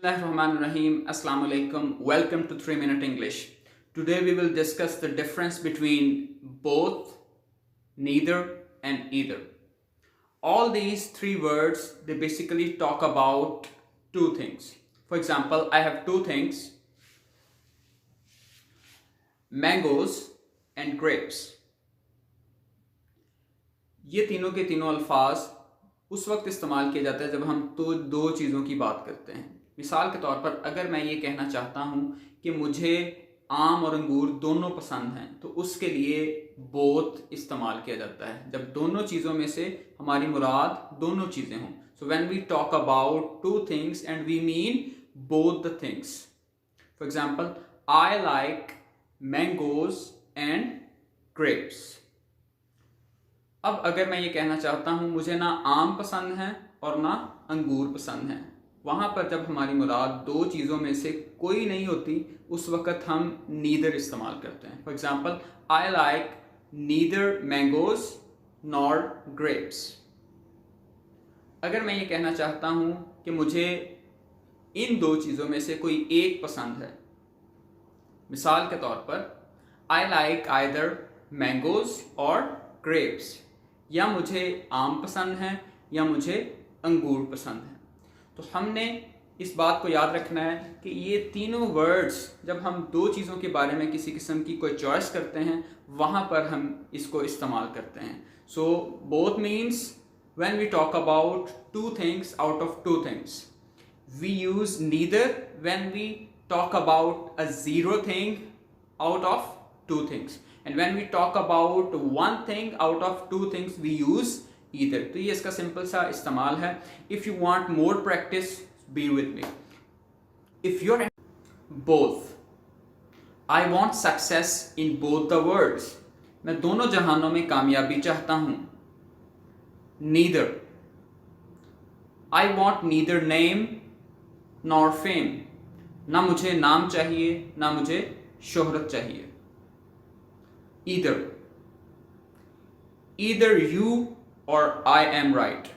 Bismillahirrahmanirrahim. Assalamu alaikum. Welcome to 3 Minute English. Today we will discuss the difference between both, neither, and either. All these three words, they basically talk about two things. For example, I have two things, mangoes and grapes. ये तीनों के तीनों अल्फाज उस वक्त इस्तेमाल किए जाते हैं जब हम तो दो चीज़ों की बात करते हैं. मिसाल के तौर पर अगर मैं ये कहना चाहता हूँ कि मुझे आम और अंगूर दोनों पसंद हैं, तो उसके लिए बोथ इस्तेमाल किया जाता है जब दोनों चीज़ों में से हमारी मुराद दोनों चीज़ें हों. So when we talk about two things and we mean both the things. For example, I like mangoes and grapes. अब अगर मैं ये कहना चाहता हूँ मुझे ना आम पसंद है और ना अंगूर पसंद है, वहाँ पर जब हमारी मुराद दो चीज़ों में से कोई नहीं होती, उस वक़्त हम नीदर इस्तेमाल करते हैं. For example, I like neither mangoes nor grapes. अगर मैं ये कहना चाहता हूँ कि मुझे इन दो चीज़ों में से कोई एक पसंद है, मिसाल के तौर पर आई लाइक आइदर मैंगोज और ग्रेप्स, या मुझे आम पसंद है या मुझे अंगूर पसंद है, तो हमने इस बात को याद रखना है कि ये तीनों वर्ड्स जब हम दो चीज़ों के बारे में किसी किस्म की कोई चॉइस करते हैं, वहाँ पर हम इसको इस्तेमाल करते हैं. So both means when we talk about two things out of two things. We use neither when we talk about a zero thing out of two things, and when we talk about one thing out of two things we use either. तो ये इसका simple सा इस्तेमाल है. If you want more practice, be with me. If you're both, I want success in both the worlds. मैं दोनों जहानों में कामयाबी चाहता हूँ. Neither, I want neither name nor fame. ना मुझे नाम चाहिए ना मुझे शोहरत चाहिए. Either, either you or I am right.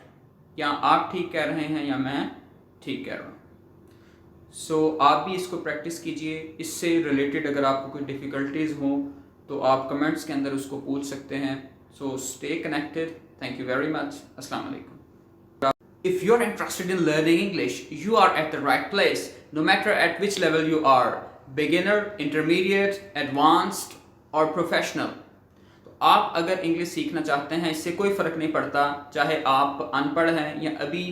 या आप ठीक कह रहे हैं या मैं ठीक कह रहा हूँ. सो आप भी इसको प्रैक्टिस कीजिए. इससे रिलेटेड अगर आपको कोई डिफ़िकल्टीज़ हो तो आप कमेंट्स के अंदर उसको पूछ सकते हैं. So stay connected. Thank you very much. अस्सलाम वालेकुम. If you're interested in learning English, you are at the right place, no matter at which level you are. Beginner, intermediate, advanced और प्रोफेशनल. तो आप अगर इंग्लिश सीखना चाहते हैं, इससे कोई फ़र्क नहीं पड़ता चाहे आप अनपढ़ हैं या अभी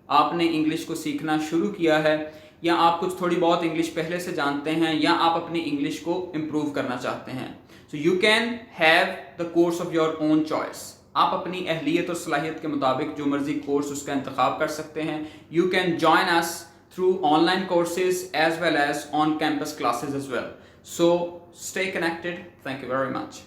आपने इंग्लिश को सीखना शुरू किया है, या आप कुछ थोड़ी बहुत इंग्लिश पहले से जानते हैं, या आप अपनी इंग्लिश को इम्प्रूव करना चाहते हैं. So you can have the course of your own choice. आप अपनी अहलियत और सलाहियत के मुताबिक जो मर्जी कोर्स उसका इंतखाब कर सकते हैं. You can join us through online courses as well as on campus classes as well. So stay connected. Thank you very much.